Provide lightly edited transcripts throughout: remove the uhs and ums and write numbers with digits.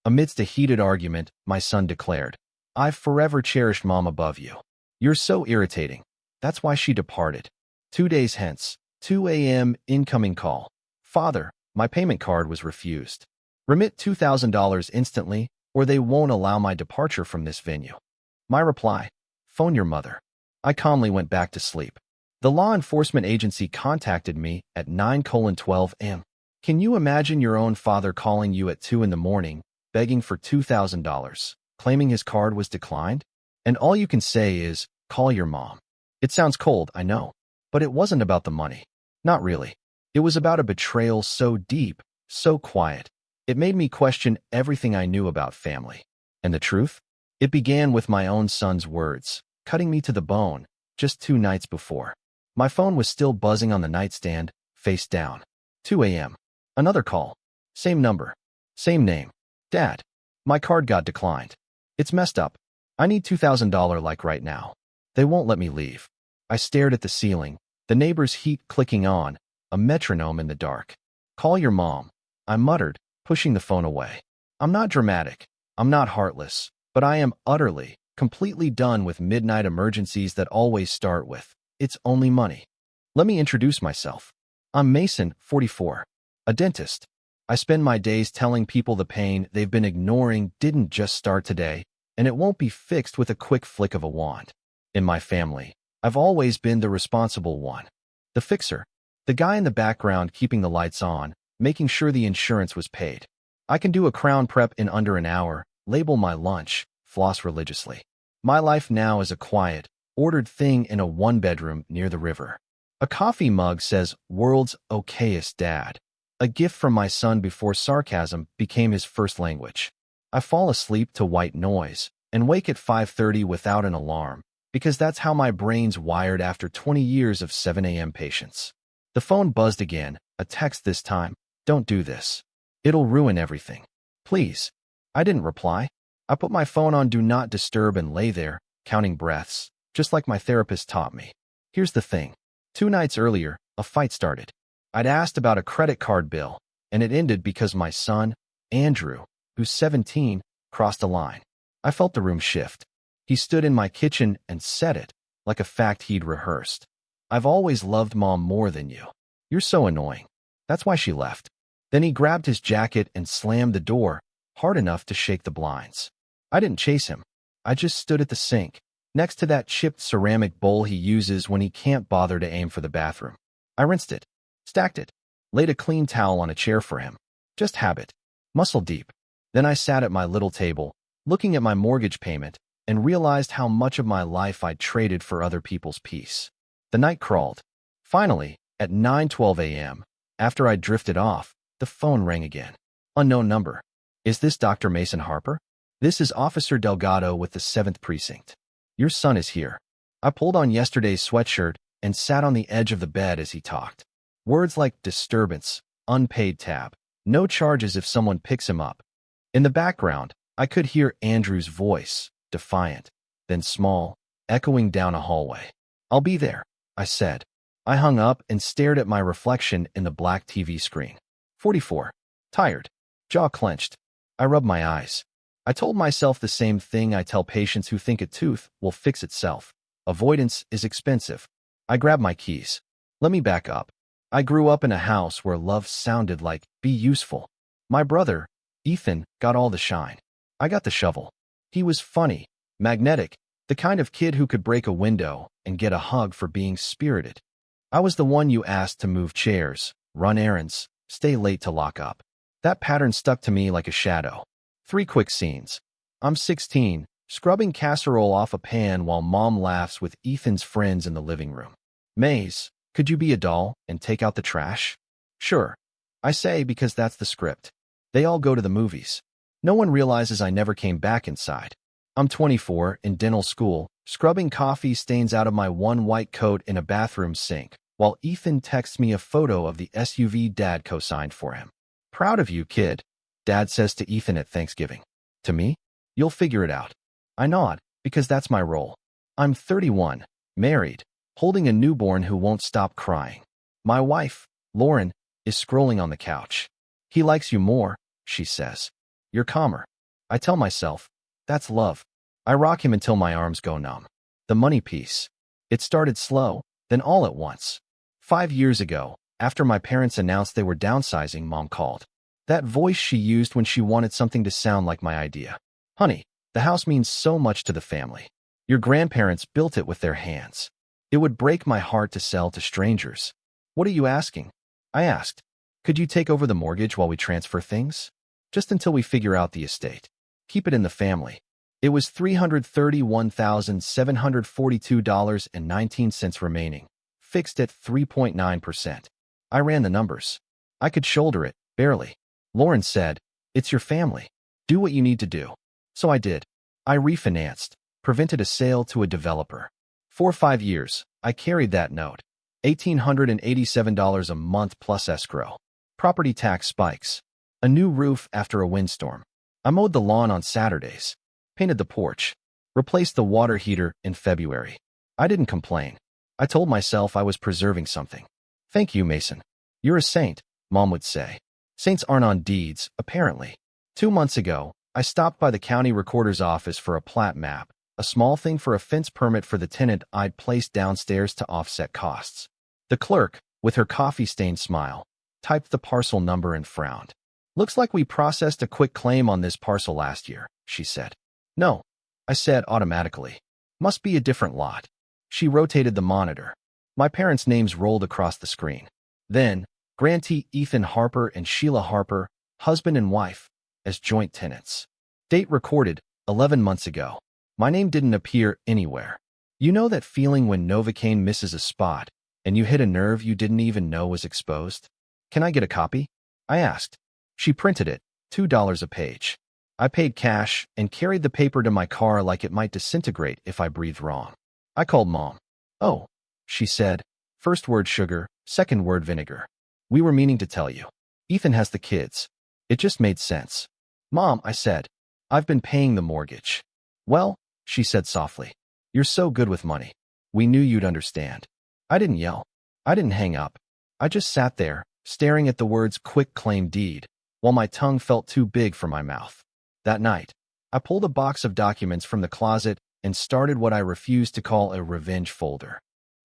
Amidst a heated argument, my son declared, "I've forever cherished Mom above you. You're so irritating." That's why she departed. 2 days hence, 2 a.m. incoming call. "Father, my payment card was refused. Remit $2,000 instantly, or they won't allow my departure from this venue." My reply, "Phone your mother." I calmly went back to sleep. The law enforcement agency contacted me at 9:12 a.m. Can you imagine your own father calling you at 2 in the morning, begging for $2,000, claiming his card was declined? And all you can say is, "Call your mom." It sounds cold, I know, but it wasn't about the money. Not really. It was about a betrayal so deep, so quiet. It made me question everything I knew about family. And the truth? It began with my own son's words, cutting me to the bone, just 2 nights before. My phone was still buzzing on the nightstand, face down. 2 a.m. Another call. Same number. Same name. "Dad, my card got declined. It's messed up. I need $2,000 like right now. They won't let me leave." I stared at the ceiling, the neighbor's heat clicking on, a metronome in the dark. "Call your mom," I muttered, pushing the phone away. I'm not dramatic. I'm not heartless. But I am utterly, completely done with midnight emergencies that always start with, "It's only money." Let me introduce myself. I'm Mason, 44, a dentist. I spend my days telling people the pain they've been ignoring didn't just start today, and it won't be fixed with a quick flick of a wand. In my family, I've always been the responsible one. The fixer. The guy in the background keeping the lights on, making sure the insurance was paid. I can do a crown prep in under an hour, label my lunch, floss religiously. My life now is a quiet, ordered thing in a one-bedroom near the river. A coffee mug says, "World's okayest dad." A gift from my son before sarcasm became his first language. I fall asleep to white noise and wake at 5:30 without an alarm, because that's how my brain's wired after 20 years of 7 a.m. patience. The phone buzzed again, a text this time. "Don't do this. It'll ruin everything. Please." I didn't reply. I put my phone on Do Not Disturb and lay there, counting breaths, just like my therapist taught me. Here's the thing. 2 nights earlier, a fight started. I'd asked about a credit card bill, and it ended because my son, Andrew, who's 17, crossed a line. I felt the room shift. He stood in my kitchen and said it, like a fact he'd rehearsed. "I've always loved Mom more than you. You're so annoying. That's why she left." Then he grabbed his jacket and slammed the door, hard enough to shake the blinds. I didn't chase him. I just stood at the sink, next to that chipped ceramic bowl he uses when he can't bother to aim for the bathroom. I rinsed it, stacked it, laid a clean towel on a chair for him. Just habit. Muscle deep. Then I sat at my little table, looking at my mortgage payment, and realized how much of my life I'd traded for other people's peace. The night crawled. Finally, at 9:12 a.m., after I'd drifted off, the phone rang again. Unknown number. "Is this Dr. Mason Harper? This is Officer Delgado with the 7th Precinct. Your son is here." I pulled on yesterday's sweatshirt and sat on the edge of the bed as he talked. Words like disturbance, unpaid tab, no charges if someone picks him up. In the background, I could hear Andrew's voice, defiant, then small, echoing down a hallway. "I'll be there," I said. I hung up and stared at my reflection in the black TV screen. 44. Tired. Jaw clenched. I rubbed my eyes. I told myself the same thing I tell patients who think a tooth will fix itself. Avoidance is expensive. I grabbed my keys. Let me back up. I grew up in a house where love sounded like, "Be useful." My brother, Ethan, got all the shine. I got the shovel. He was funny, magnetic, the kind of kid who could break a window and get a hug for being spirited. I was the one you asked to move chairs, run errands, stay late to lock up. That pattern stuck to me like a shadow. 3 quick scenes. I'm 16, scrubbing casserole off a pan while Mom laughs with Ethan's friends in the living room. "Maze, could you be a doll and take out the trash?" "Sure," I say, because that's the script. They all go to the movies. No one realizes I never came back inside. I'm 24, in dental school, scrubbing coffee stains out of my one white coat in a bathroom sink, while Ethan texts me a photo of the SUV Dad co-signed for him. "Proud of you, kid," Dad says to Ethan at Thanksgiving. To me, "You'll figure it out." I nod, because that's my role. I'm 31, married, holding a newborn who won't stop crying. My wife, Lauren, is scrolling on the couch. "He likes you more," she says. "You're calmer." I tell myself, that's love. I rock him until my arms go numb. The money piece. It started slow, then all at once. 5 years ago, after my parents announced they were downsizing, Mom called. That voice she used when she wanted something to sound like my idea. Honey, the house means so much to the family. Your grandparents built it with their hands. It would break my heart to sell to strangers. What are you asking? I asked. Could you take over the mortgage while we transfer things? Just until we figure out the estate. Keep it in the family. It was $331,742.19 remaining, fixed at 3.9%. I ran the numbers. I could shoulder it, barely. Lauren said, it's your family. Do what you need to do. So I did. I refinanced, prevented a sale to a developer. For 5 years, I carried that note. $1,887 a month plus escrow. Property tax spikes. A new roof after a windstorm. I mowed the lawn on Saturdays. Painted the porch. Replaced the water heater in February. I didn't complain. I told myself I was preserving something. Thank you, Mason. You're a saint, Mom would say. Saints aren't on deeds, apparently. 2 months ago, I stopped by the county recorder's office for a plat map, a small thing for a fence permit for the tenant I'd placed downstairs to offset costs. The clerk, with her coffee-stained smile, typed the parcel number and frowned. Looks like we processed a quick claim on this parcel last year, she said. No, I said automatically. Must be a different lot. She rotated the monitor. My parents' names rolled across the screen. Then, grantee Ethan Harper and Sheila Harper, husband and wife, as joint tenants. Date recorded, 11 months ago. My name didn't appear anywhere. You know that feeling when Novocaine misses a spot, and you hit a nerve you didn't even know was exposed? Can I get a copy? I asked. She printed it, $2 a page. I paid cash and carried the paper to my car like it might disintegrate if I breathed wrong. I called Mom. Oh, she said. First word sugar, second word vinegar. We were meaning to tell you. Ethan has the kids. It just made sense. Mom, I said, I've been paying the mortgage. Well, she said softly, you're so good with money. We knew you'd understand. I didn't yell. I didn't hang up. I just sat there, staring at the words quick claim deed, while my tongue felt too big for my mouth. That night, I pulled a box of documents from the closet and started what I refused to call a revenge folder.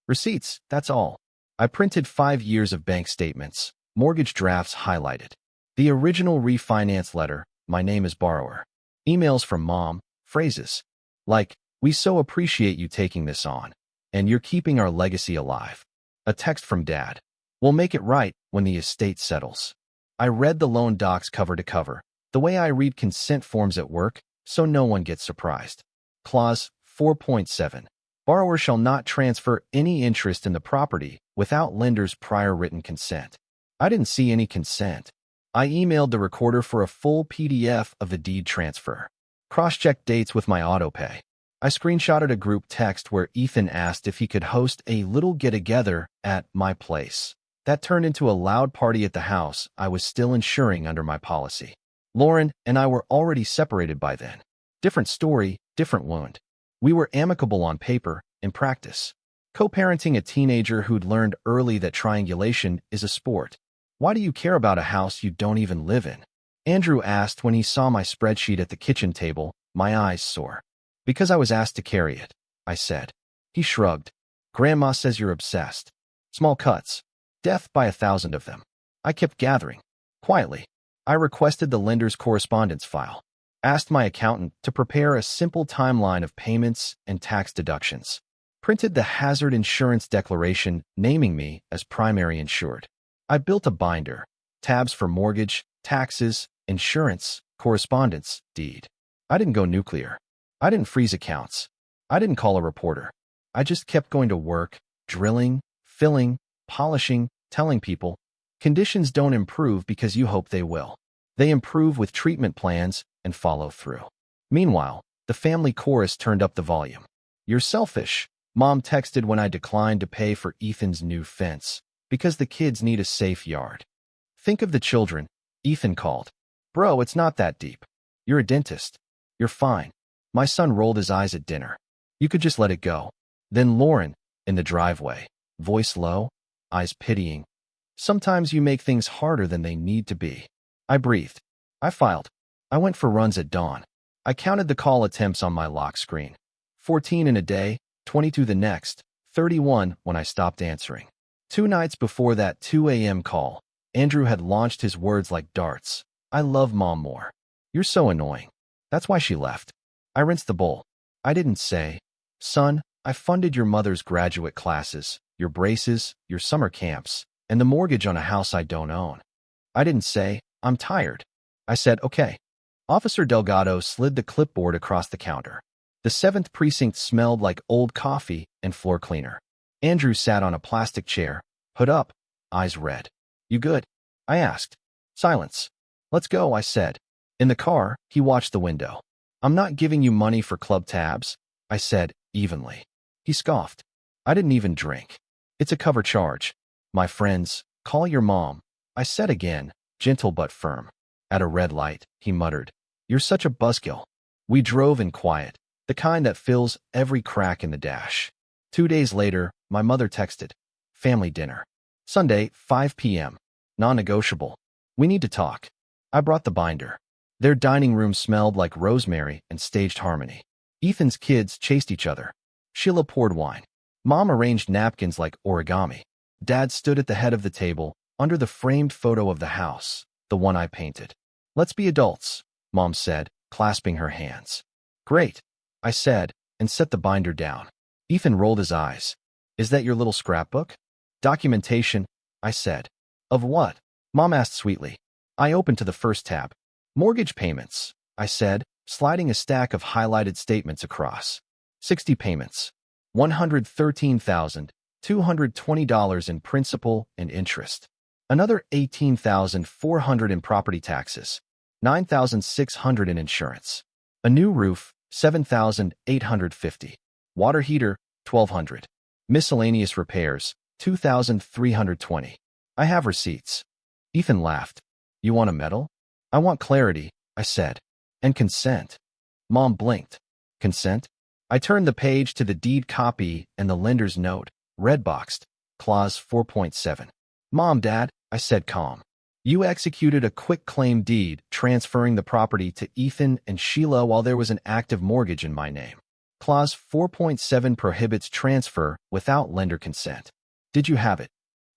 Receipts, that's all. I printed 5 years of bank statements, mortgage drafts highlighted. The original refinance letter, my name is borrower. Emails from Mom, phrases like, we so appreciate you taking this on, and you're keeping our legacy alive. A text from Dad, we'll make it right when the estate settles. I read the loan docs cover to cover, the way I read consent forms at work, so no one gets surprised. Clause 4.7. Borrower shall not transfer any interest in the property without lender's prior written consent. I didn't see any consent. I emailed the recorder for a full PDF of the deed transfer. Cross-checked dates with my autopay. I screenshotted a group text where Ethan asked if he could host a little get-together at my place. That turned into a loud party at the house I was still insuring under my policy. Lauren and I were already separated by then. Different story, different wound. We were amicable on paper, in practice. Co-parenting a teenager who'd learned early that triangulation is a sport. Why do you care about a house you don't even live in? Andrew asked when he saw my spreadsheet at the kitchen table, my eyes sore. Because I was asked to carry it, I said. He shrugged. Grandma says you're obsessed. Small cuts. Death by 1,000 of them. I kept gathering. Quietly, I requested the lender's correspondence file. Asked my accountant to prepare a simple timeline of payments and tax deductions. Printed the hazard insurance declaration naming me as primary insured. I built a binder. Tabs for mortgage, taxes, insurance, correspondence, deed. I didn't go nuclear. I didn't freeze accounts. I didn't call a reporter. I just kept going to work, drilling, filling, polishing, telling people, conditions don't improve because you hope they will. They improve with treatment plans and follow through. Meanwhile, the family chorus turned up the volume. You're selfish, Mom texted when I declined to pay for Ethan's new fence, because the kids need a safe yard. Think of the children, Ethan called. Bro, it's not that deep. You're a dentist. You're fine. My son rolled his eyes at dinner. You could just let it go. Then Lauren, in the driveway, voice low, eyes pitying. Sometimes you make things harder than they need to be. I breathed. I filed. I went for runs at dawn. I counted the call attempts on my lock screen. 14 in a day, 22 the next, 31 when I stopped answering. 2 nights before that 2 a.m. call, Andrew had launched his words like darts. I love Mom more. You're so annoying. That's why she left. I rinsed the bowl. I didn't say, son, I funded your mother's graduate classes, your braces, your summer camps, and the mortgage on a house I don't own. I didn't say, I'm tired. I said, okay. Officer Delgado slid the clipboard across the counter. The 7th precinct smelled like old coffee and floor cleaner. Andrew sat on a plastic chair, hood up, eyes red. You good? I asked. Silence. Let's go, I said. In the car, he watched the window. I'm not giving you money for club tabs, I said, evenly. He scoffed. I didn't even drink. It's a cover charge. My friends, call your mom, I said again, gentle but firm. At a red light, he muttered. You're such a buzzkill. We drove in quiet, the kind that fills every crack in the dash. 2 days later, my mother texted. Family dinner. Sunday, 5 p.m. Non-negotiable. We need to talk. I brought the binder. Their dining room smelled like rosemary and staged harmony. Ethan's kids chased each other. Sheila poured wine. Mom arranged napkins like origami. Dad stood at the head of the table, under the framed photo of the house, the one I painted. Let's be adults, Mom said, clasping her hands. Great, I said, and set the binder down. Ethan rolled his eyes. Is that your little scrapbook? Documentation, I said. Of what? Mom asked sweetly. I opened to the first tab. Mortgage payments, I said, sliding a stack of highlighted statements across. 60 payments. $113,220 in principal and interest. Another $18,400 in property taxes. $9,600 in insurance. A new roof, $7,850. Water heater, $1,200. Miscellaneous repairs, $2,320. I have receipts. Ethan laughed. You want a medal? I want clarity, I said. And consent. Mom blinked. Consent? I turned the page to the deed copy and the lender's note, red-boxed, clause 4.7. Mom, Dad, I said calm. You executed a quitclaim deed transferring the property to Ethan and Sheila while there was an active mortgage in my name. Clause 4.7 prohibits transfer without lender consent. Did you have it?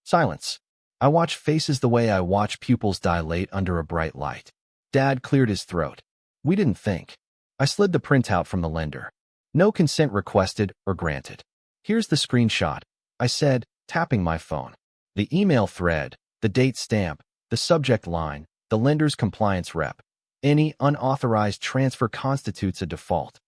Silence. I watch faces the way I watch pupils dilate under a bright light. Dad cleared his throat. We didn't think. I slid the printout from the lender. No consent requested or granted. Here's the screenshot, I said, tapping my phone. The email thread, the date stamp, the subject line, the lender's compliance rep. Any unauthorized transfer constitutes a default.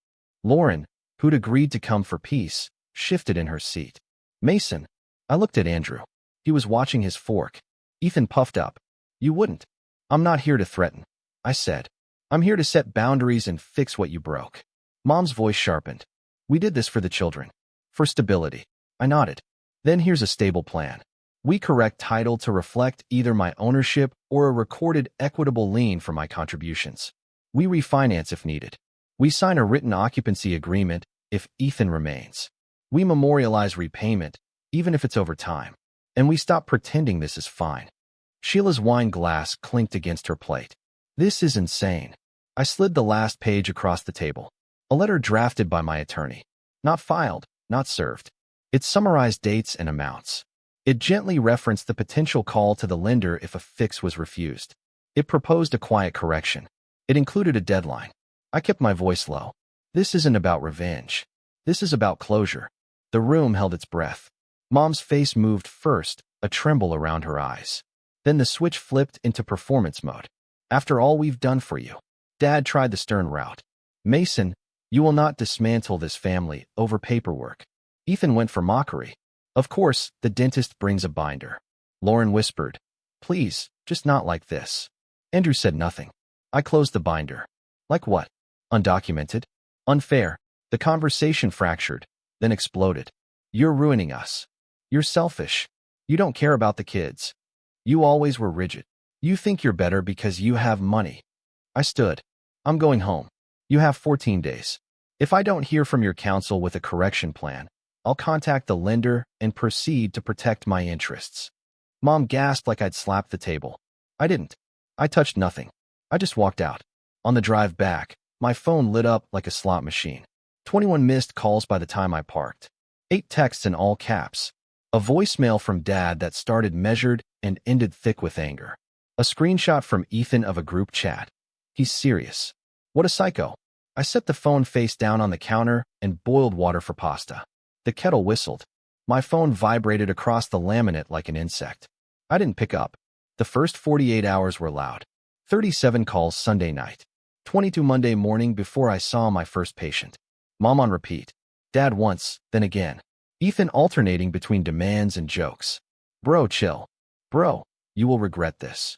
Lauren, who'd agreed to come for peace, shifted in her seat. Mason. I looked at Andrew. He was watching his fork. Ethan puffed up. You wouldn't. I'm not here to threaten, I said. I'm here to set boundaries and fix what you broke. Mom's voice sharpened. We did this for the children. For stability. I nodded. Then here's a stable plan. We correct title to reflect either my ownership or a recorded equitable lien for my contributions. We refinance if needed. We sign a written occupancy agreement if Ethan remains. We memorialize repayment, even if it's over time. And we stop pretending this is fine. Sheila's wine glass clinked against her plate. This is insane. I slid the last page across the table. A letter drafted by my attorney. Not filed, not served. It summarized dates and amounts. It gently referenced the potential call to the lender if a fix was refused. It proposed a quiet correction. It included a deadline. I kept my voice low. This isn't about revenge. This is about closure. The room held its breath. Mom's face moved first, a tremble around her eyes. Then the switch flipped into performance mode. After all we've done for you. Dad tried the stern route. Mason, you will not dismantle this family over paperwork. Ethan went for mockery. Of course, the dentist brings a binder. Lauren whispered. Please, just not like this. Andrew said nothing. I closed the binder. Like what? Undocumented? Unfair. The conversation fractured, then exploded. You're ruining us. You're selfish. You don't care about the kids. You always were rigid. You think you're better because you have money. I stood. I'm going home. You have 14 days. If I don't hear from your counsel with a correction plan, I'll contact the lender and proceed to protect my interests. Mom gasped like I'd slapped the table. I didn't. I touched nothing. I just walked out. On the drive back, My phone lit up like a slot machine. 21 missed calls by the time I parked. 8 texts in all caps. A voicemail from Dad that started measured and ended thick with anger. A screenshot from Ethan of a group chat. He's serious. What a psycho. I set the phone face down on the counter and boiled water for pasta. The kettle whistled. My phone vibrated across the laminate like an insect. I didn't pick up. The first 48 hours were loud. 37 calls Sunday night. 22 Monday morning before I saw my first patient. Mom on repeat. Dad once, then again. Ethan alternating between demands and jokes. Bro, chill. Bro, you will regret this.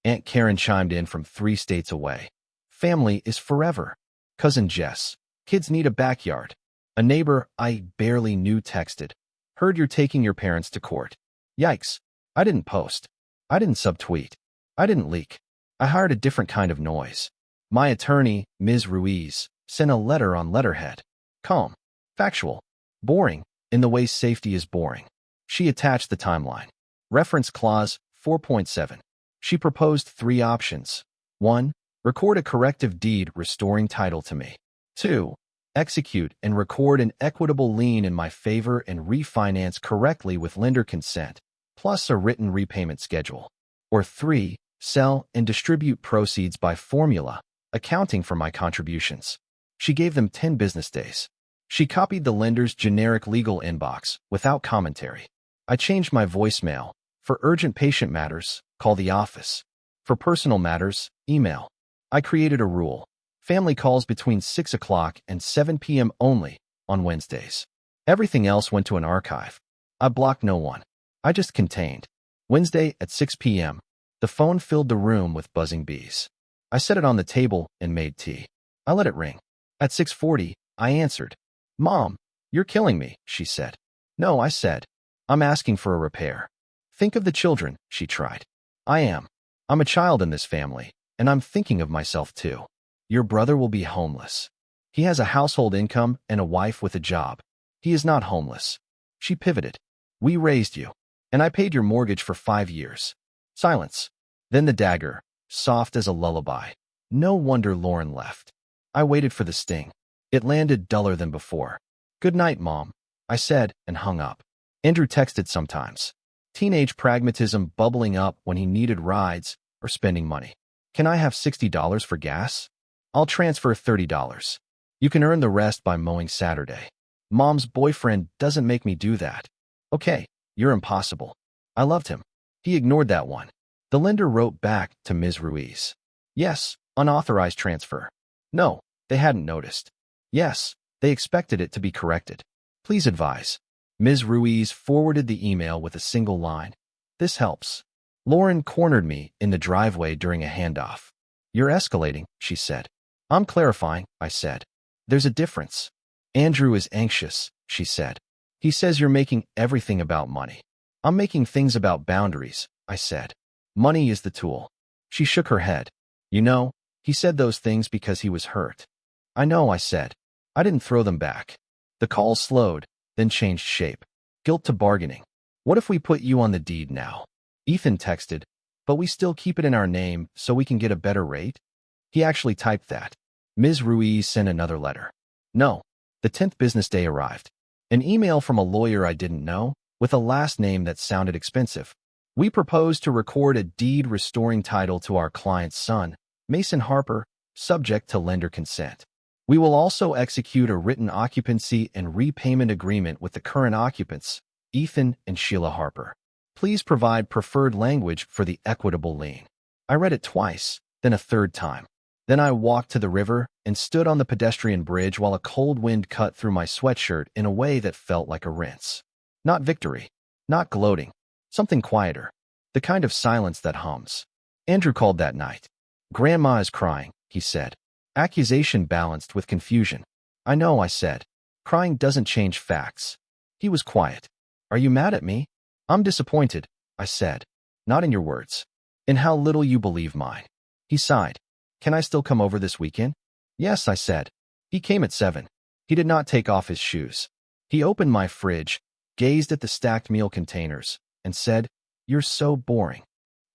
Aunt Karen chimed in from 3 states away. Family is forever. Cousin Jess. Kids need a backyard. A neighbor I barely knew texted. Heard you're taking your parents to court. Yikes. I didn't post. I didn't subtweet. I didn't leak. I hired a different kind of noise. My attorney, Ms. Ruiz, sent a letter on letterhead. Calm. Factual. Boring, in the way safety is boring. She attached the timeline. Reference clause 4.7. She proposed 3 options. 1. Record a corrective deed restoring title to me. 2. Execute and record an equitable lien in my favor and refinance correctly with lender consent, plus a written repayment schedule. Or 3. Sell and distribute proceeds by formula, accounting for my contributions. She gave them 10 business days. She copied the lender's generic legal inbox without commentary. I changed my voicemail. For urgent patient matters, call the office. For personal matters, email. I created a rule. Family calls between 6 o'clock and 7 p.m. only on Wednesdays. Everything else went to an archive. I blocked no one. I just contained. Wednesday at 6 p.m. The phone filled the room with buzzing bees. I set it on the table and made tea. I let it ring. At 6:40, I answered. Mom, you're killing me, she said. No, I said. I'm asking for a repair. Think of the children, she tried. I am. I'm a child in this family, and I'm thinking of myself too. Your brother will be homeless. He has a household income and a wife with a job. He is not homeless. She pivoted. We raised you, and I paid your mortgage for 5 years. Silence. Then the dagger, soft as a lullaby. No wonder Lauren left. I waited for the sting. It landed duller than before. Good night, Mom, I said and hung up. Andrew texted sometimes. Teenage pragmatism bubbling up when he needed rides or spending money. Can I have $60 for gas? I'll transfer $30. You can earn the rest by mowing Saturday. Mom's boyfriend doesn't make me do that. Okay, you're impossible. I loved him. He ignored that one. The lender wrote back to Ms. Ruiz. Yes, unauthorized transfer. No, they hadn't noticed. Yes, they expected it to be corrected. Please advise. Ms. Ruiz forwarded the email with a single line. This helps. Lauren cornered me in the driveway during a handoff. You're escalating, she said. I'm clarifying, I said. There's a difference. Andrew is anxious, she said. He says you're making everything about money. I'm making things about boundaries, I said. Money is the tool. She shook her head. You know, he said those things because he was hurt. I know, I said. I didn't throw them back. The call slowed, then changed shape. Guilt to bargaining. What if we put you on the deed now? Ethan texted, but we still keep it in our name so we can get a better rate? He actually typed that. Ms. Ruiz sent another letter. No. The 10th business day arrived. An email from a lawyer I didn't know, with a last name that sounded expensive. We propose to record a deed restoring title to our client's son, Mason Harper, subject to lender consent. We will also execute a written occupancy and repayment agreement with the current occupants, Ethan and Sheila Harper. Please provide preferred language for the equitable lien. I read it twice, then a third time. Then I walked to the river and stood on the pedestrian bridge while a cold wind cut through my sweatshirt in a way that felt like a rinse. Not victory. Not gloating. Something quieter. The kind of silence that hums. Andrew called that night. Grandma is crying, he said. Accusation balanced with confusion. I know, I said. Crying doesn't change facts. He was quiet. Are you mad at me? I'm disappointed, I said. Not in your words. In how little you believe mine. He sighed. Can I still come over this weekend? Yes, I said. He came at 7. He did not take off his shoes. He opened my fridge, gazed at the stacked meal containers, and said, You're so boring.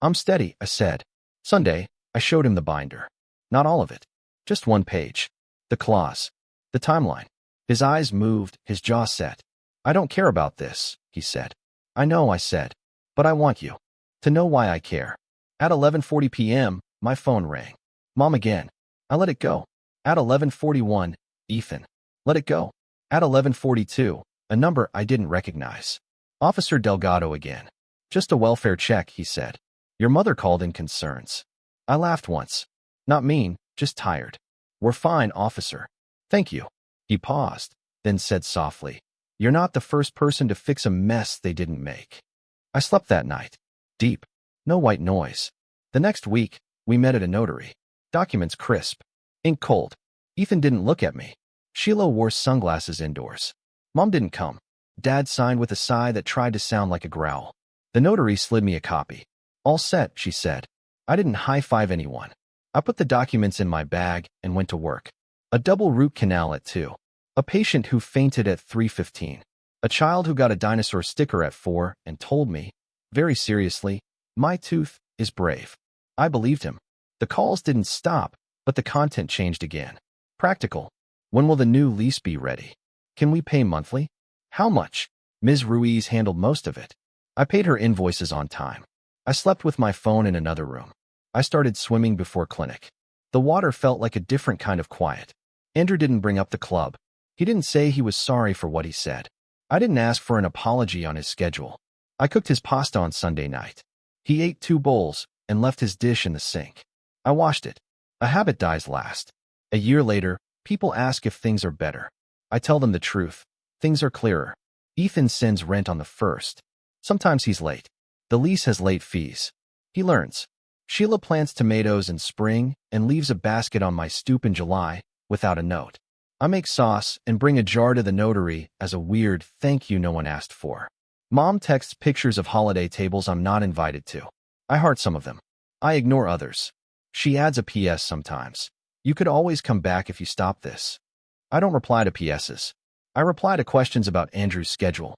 I'm steady, I said. Sunday, I showed him the binder. Not all of it. Just one page. The clause. The timeline. His eyes moved, his jaw set. I don't care about this, he said. I know, I said. But I want you to know why I care. At 11:40 p.m., my phone rang. Mom again. I let it go. At 11:41, Ethan. Let it go. At 11:42, a number I didn't recognize. Officer Delgado again. Just a welfare check, he said. Your mother called in concerns. I laughed once. Not mean, just tired. We're fine, officer. Thank you. He paused, then said softly, You're not the first person to fix a mess they didn't make. I slept that night. Deep. No white noise. The next week, we met at a notary. Documents crisp. Ink cold. Ethan didn't look at me. Sheila wore sunglasses indoors. Mom didn't come. Dad signed with a sigh that tried to sound like a growl. The notary slid me a copy. All set, she said. I didn't high-five anyone. I put the documents in my bag and went to work. A double root canal at 2. A patient who fainted at 3:15. A child who got a dinosaur sticker at 4 and told me, very seriously, my tooth is brave. I believed him. The calls didn't stop, but the content changed again. Practical. When will the new lease be ready? Can we pay monthly? How much? Ms. Ruiz handled most of it. I paid her invoices on time. I slept with my phone in another room. I started swimming before clinic. The water felt like a different kind of quiet. Andrew didn't bring up the club. He didn't say he was sorry for what he said. I didn't ask for an apology on his schedule. I cooked his pasta on Sunday night. He ate 2 bowls and left his dish in the sink. I washed it. A habit dies last. A year later, people ask if things are better. I tell them the truth. Things are clearer. Ethan sends rent on the 1st. Sometimes he's late. The lease has late fees. He learns. Sheila plants tomatoes in spring and leaves a basket on my stoop in July without a note. I make sauce and bring a jar to the notary as a weird thank you no one asked for. Mom texts pictures of holiday tables I'm not invited to. I heart some of them. I ignore others. She adds a PS sometimes. You could always come back if you stop this. I don't reply to PSs. I reply to questions about Andrew's schedule.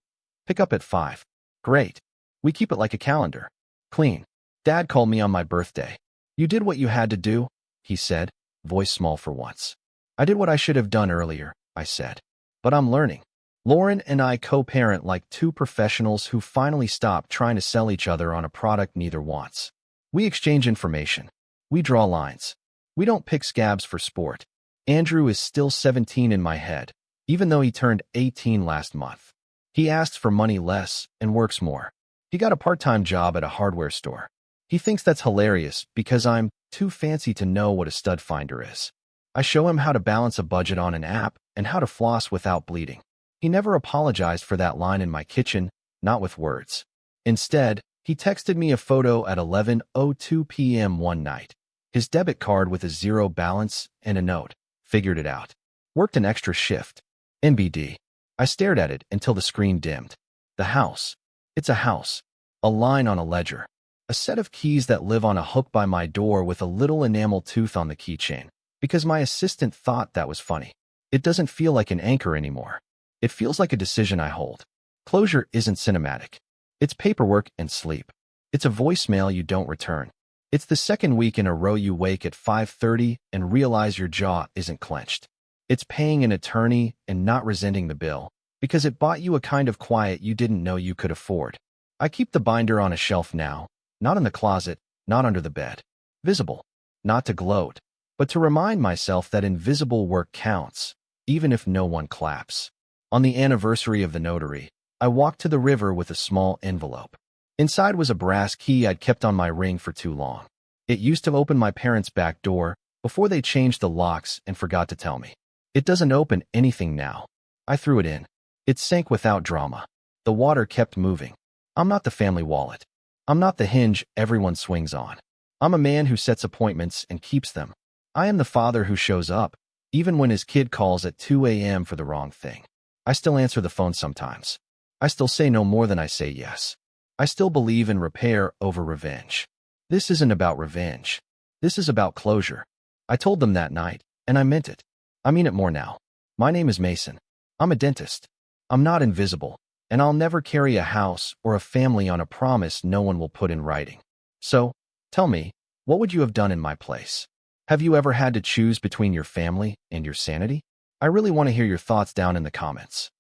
Pick up at 5. Great. We keep it like a calendar. Clean. Dad called me on my birthday. You did what you had to do, he said, voice small for once. I did what I should have done earlier, I said. But I'm learning. Lauren and I co-parent like 2 professionals who finally stopped trying to sell each other on a product neither wants. We exchange information. We draw lines. We don't pick scabs for sport. Andrew is still 17 in my head, even though he turned 18 last month. He asks for money less and works more. He got a part-time job at a hardware store. He thinks that's hilarious because I'm too fancy to know what a stud finder is. I show him how to balance a budget on an app and how to floss without bleeding. He never apologized for that line in my kitchen, not with words. Instead, he texted me a photo at 11:02 p.m. one night. His debit card with a 0 balance and a note. Figured it out. Worked an extra shift. NBD. I stared at it until the screen dimmed. The house. It's a house. A line on a ledger. A set of keys that live on a hook by my door with a little enamel tooth on the keychain. Because my assistant thought that was funny. It doesn't feel like an anchor anymore. It feels like a decision I hold. Closure isn't cinematic. It's paperwork and sleep. It's a voicemail you don't return. It's the second week in a row you wake at 5:30 and realize your jaw isn't clenched. It's paying an attorney and not resenting the bill because it bought you a kind of quiet you didn't know you could afford. I keep the binder on a shelf now, not in the closet, not under the bed. Visible. Not to gloat, but to remind myself that invisible work counts, even if no one claps. On the anniversary of the notary, I walked to the river with a small envelope. Inside was a brass key I'd kept on my ring for too long. It used to open my parents' back door before they changed the locks and forgot to tell me. It doesn't open anything now. I threw it in. It sank without drama. The water kept moving. I'm not the family wallet. I'm not the hinge everyone swings on. I'm a man who sets appointments and keeps them. I am the father who shows up, even when his kid calls at 2 a.m. for the wrong thing. I still answer the phone sometimes. I still say no more than I say yes. I still believe in repair over revenge. This isn't about revenge. This is about closure. I told them that night, and I meant it. I mean it more now. My name is Mason. I'm a dentist. I'm not invisible, and I'll never carry a house or a family on a promise no one will put in writing. So, tell me, what would you have done in my place? Have you ever had to choose between your family and your sanity? I really want to hear your thoughts down in the comments.